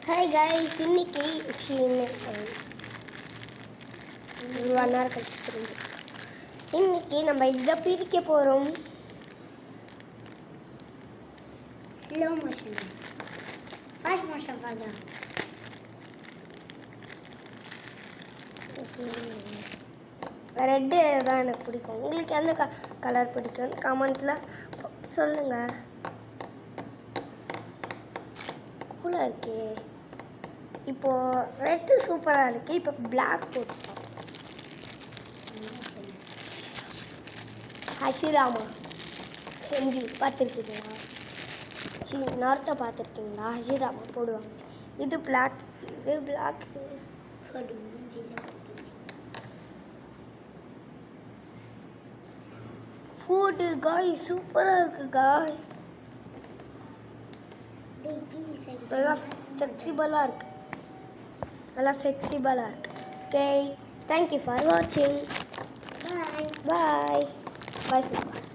Hi guys, இன்னைக்கு one hour கழிச்சு இன்னைக்கு நம்ம இதை பிரிக்க போகிறோம். ஸ்லோ மோஷன், ஃபாஸ்ட் மோஷன் பண்ணலாம். ரெட்டு தான் எனக்கு பிடிக்கும். உங்களுக்கு எந்த கலர் பிடிக்கும் கமெண்ட்டில் சொல்லுங்கள். கூலாக இருக்கே. இப்போது ரெட்டு சூப்பராக இருக்குது. இப்போ பிளாக் போட்டுப்போம். ஹஷிராமா செஞ்சு பார்த்துருக்கீங்களா? நார்த்தை பார்த்துருக்கீங்களா? ஹஷிராமா போடுவாங்க. இது பிளாக், இது பிளாக். ஃபுட்டு காய் சூப்பராக இருக்குது காய். நல்லா ஃப்ளெக்சிபிளாக இருக்குது. நல்லா ஃப்ளெக்சிபிளாக இருக்குது. ஓகே, தேங்க்யூ ஃபார் வாட்சிங். பாய் பாய் பாய்.